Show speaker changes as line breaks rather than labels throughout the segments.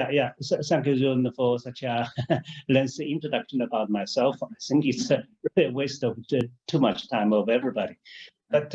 Thank you, John, for such a lengthy introduction about myself. I think it's a waste of too much time of everybody. But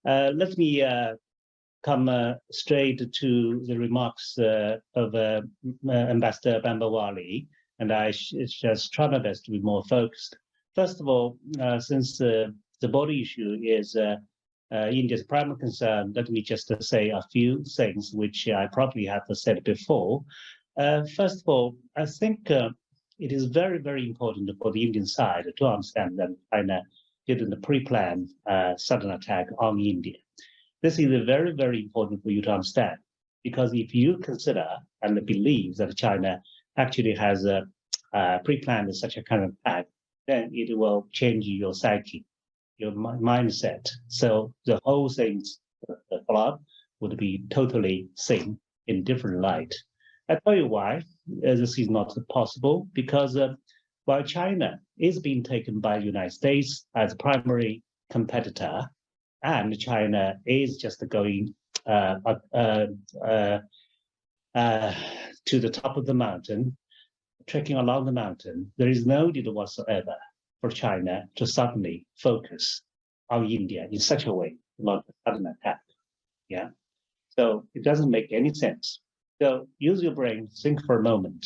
let me come straight to the remarks of Ambassador Bambawali, and I just try my best to be more focused. First of all, since the border issue is India's primary concern, let me just say a few things which I probably have said before. First of all, I think it is very, very important for the Indian side to understand that China didn't pre-plan sudden attack on India. This is very, very important for you to understand, because if you consider and believe that China actually has pre-planned such a kind of attack, then it will change your psyche, your mindset. So the whole thing's flood would be totally seen in different light. I tell you why this is not possible, because while China is being taken by the United States as primary competitor, and China is just going to the top of the mountain, trekking along the mountain, there is no need whatsoever for China to suddenly focus on India in such a way, not a sudden attack. Yeah, so it doesn't make any sense. So use your brain, think for a moment.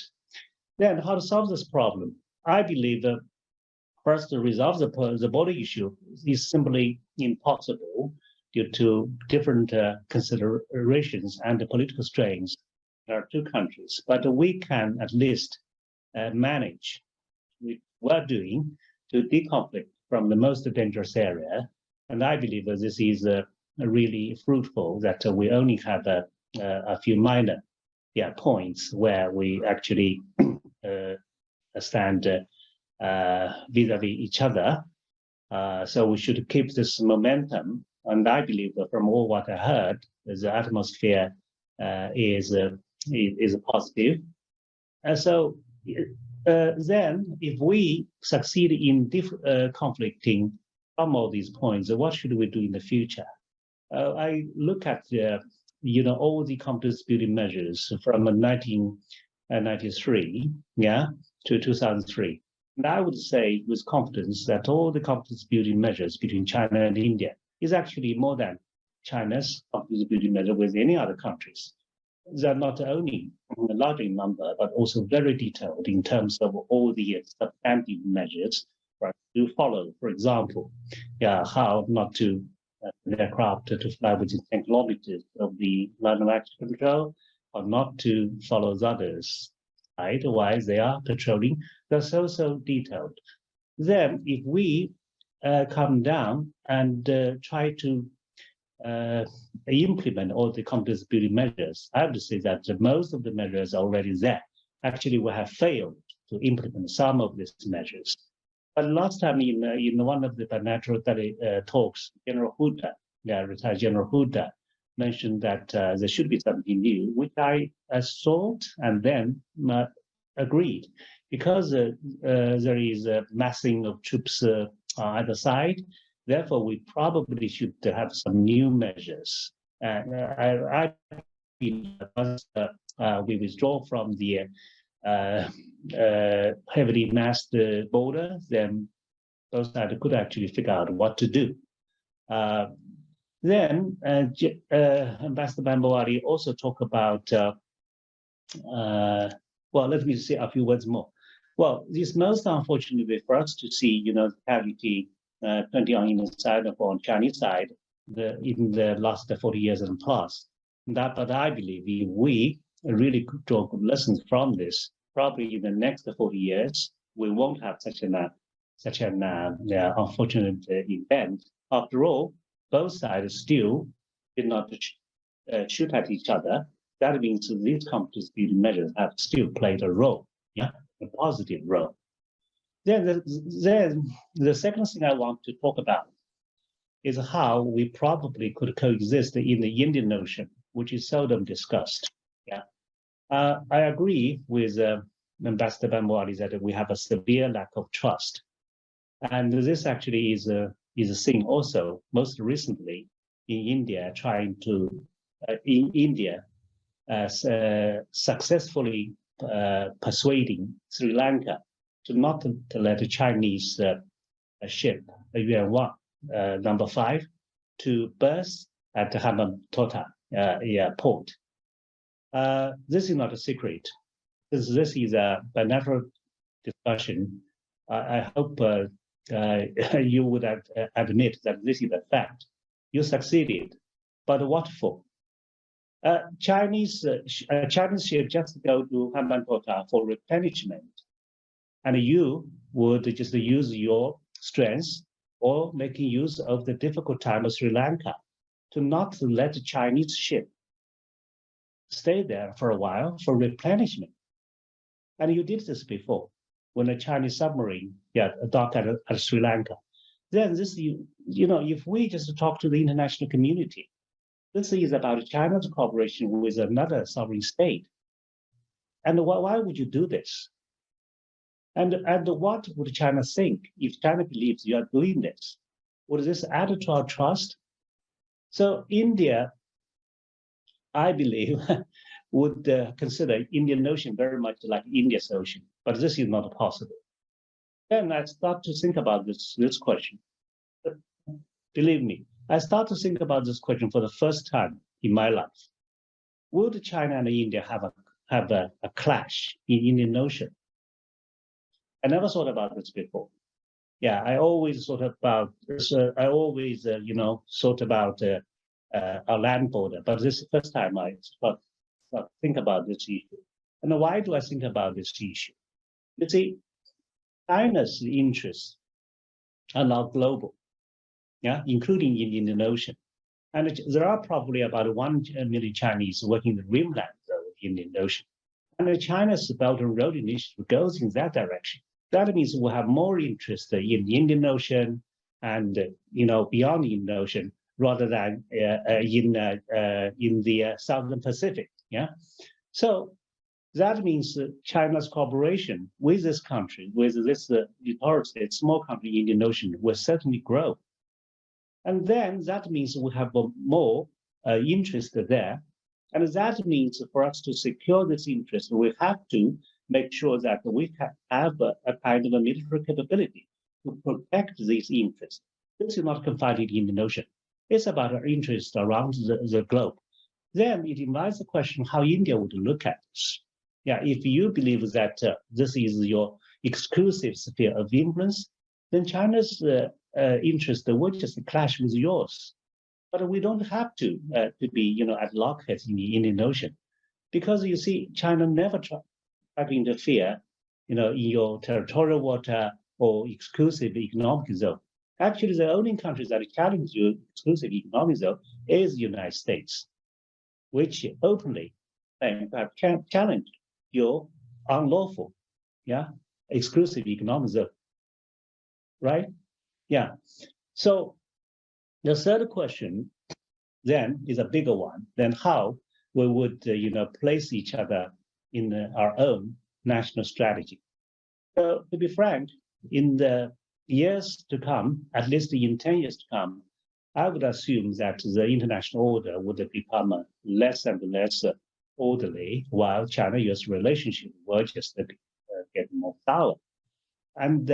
Then how to solve this problem? I believe that first to resolve the border issue is simply impossible due to different considerations and the political strains. There are two countries, but we can at least manage, we're doing, to deconflict from the most dangerous area. And I believe that this is really fruitful, that we only have a few minor points where we actually stand vis-a-vis each other. So we should keep this momentum. And I believe that from all what I heard, the atmosphere is positive. And so then if we succeed in conflicting from all these points, what should we do in the future? I look at all the competence building measures from 1993 to 2003. And I would say with confidence that all the competence building measures between China and India is actually more than China's competence building measure with any other countries. They are not only a large number, but also very detailed in terms of all the substantive measures to follow. For example, how not to aircraft to fly within 10 kilometers of the line of action control, or not to follow the others. Right? Why they are patrolling? They're so detailed. Then, if we come down and try to implement all the competence building measures, I have to say that most of the measures are already there. Actually, we have failed to implement some of these measures. But last time in one of the bilateral talks, General Huda, retired General Huda, mentioned that there should be something new, which I thought and then agreed, because there is a massing of troops on either side. Therefore, we probably should have some new measures. I once we withdraw from the heavily masked border, then both sides could actually figure out what to do. Then Ambassador Bambawali also talked about, well, let me say a few words more. Well, this most unfortunately for us to see, the cavity 20 on Indian side or on Chinese side in the last 40 years and plus. But I believe if we really could draw good lessons from this, probably in the next 40 years, we won't have such an unfortunate event. After all, both sides still did not shoot at each other. That means these competence building measures have still played a role, a positive role. Then the second thing I want to talk about is how we probably could coexist in the Indian Ocean, which is seldom discussed. I agree with Ambassador Bambawali that we have a severe lack of trust. And this actually is a thing also most recently in India successfully persuading Sri Lanka to not to let the Chinese ship, Yuan Wang, number 5, to berth at the Hambantota port. This is not a secret. This is a bilateral discussion. I hope you would admit that this is a fact. You succeeded, but what for? Chinese ship just go to Hambantota for replenishment, and you would just use your strengths or making use of the difficult time of Sri Lanka to not let the Chinese ship stay there for a while for replenishment. And you did this before when a Chinese submarine docked at Sri Lanka. Then this, if we just talk to the international community, this is about China's cooperation with another sovereign state. And why would you do this? And what would China think if China believes you are doing this? Would this add to our trust? So India, I believe, would consider Indian Ocean very much like India's ocean, but this is not possible. Then I start to think about this question. Believe me, I start to think about this question for the first time in my life. Would China and India have a clash in Indian Ocean? I never thought about this before. Yeah, I always thought about this. I always, thought about our land border, but this is the first time I think about this issue. And why do I think about this issue? You see, China's interests are now global, including in the Indian Ocean. And there are probably about 1 million Chinese working in the rimland of the Indian Ocean. And China's Belt and Road Initiative goes in that direction. That means we'll have more interest in the Indian Ocean and beyond the Indian Ocean rather than in the Southern Pacific. So that means China's cooperation with this country, with this small country in the Indian Ocean, will certainly grow. And then that means we have more interest there. And that means for us to secure this interest, we have to make sure that we have a kind of a military capability to protect these interests. This is not confined to the Indian Ocean. It's about our interests around the globe. Then it invites the question how India would look at this. If you believe that this is your exclusive sphere of influence, then China's interest will just clash with yours. But we don't have to be, at loggerheads in the Indian Ocean, because you see, China never tried to interfere, in your territorial water or exclusive economic zone. Actually, the only country that challenge your exclusive economic zone is the United States, which openly have challenged your unlawful, exclusive economic zone, right? So the third question then is a bigger one. Then how we would, place each other in our own national strategy. So to be frank, in the years to come, at least in 10 years to come, I would assume that the international order would become less and less orderly, while China-US relationship will just get more sour. And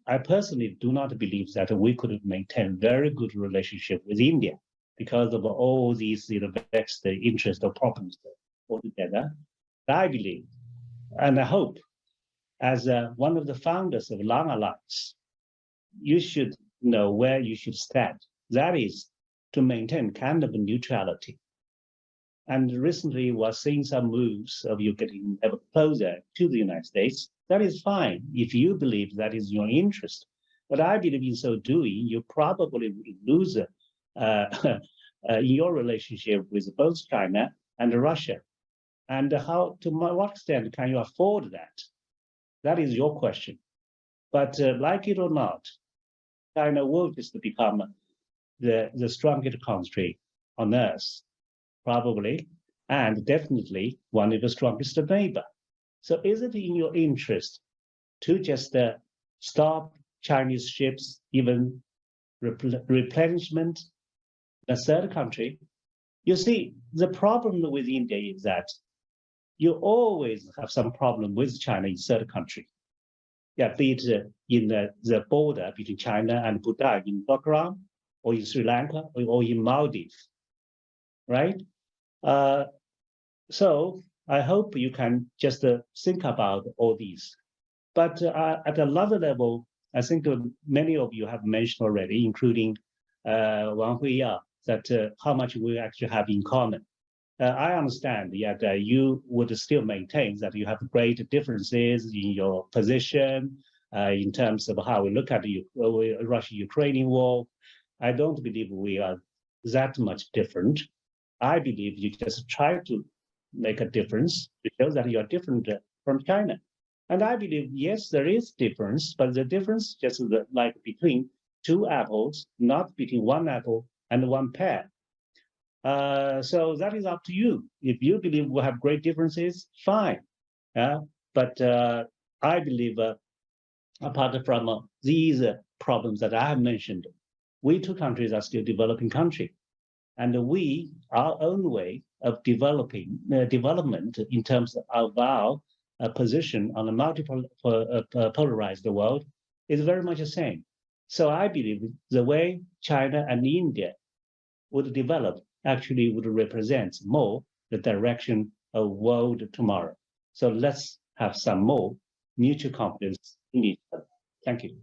I personally do not believe that we could maintain very good relationship with India because of all these vexed interest or problems altogether. I believe, and I hope, as one of the founders of Long Alliance, you should know where you should stand. That is to maintain kind of a neutrality. And recently we're seeing some moves of you getting ever closer to the United States. That is fine if you believe that is your interest. But I believe in so doing, you probably lose in your relationship with both China and Russia. And to what extent can you afford that? That is your question. But like it or not, China will just become the strongest country on earth, probably, and definitely one of the strongest neighbor. So is it in your interest to just stop Chinese ships, even replenishment, a third country, You see, the problem with India is that you always have some problem with China in third country. Yeah, be it in the border between China and Bhutan in background, or in Sri Lanka, or in Maldives, right? So I hope you can just think about all these. But at another level, I think many of you have mentioned already, including Wang Huiya, that how much we actually have in common. I understand that you would still maintain that you have great differences in your position in terms of how we look at the Russia-Ukrainian war. I don't believe we are that much different. I believe you just try to make a difference to show that you are different from China. And I believe, yes, there is difference, but the difference just like between two apples, not between one apple and one pear. So that is up to you. If you believe we have great differences, fine. But I believe apart from these problems that I have mentioned, we two countries are still developing countries. And our own way of development in terms of our position on a multiple polarized world is very much the same. So I believe the way China and India would develop actually would represent more the direction of world tomorrow. So let's have some more mutual confidence in each other. Thank you.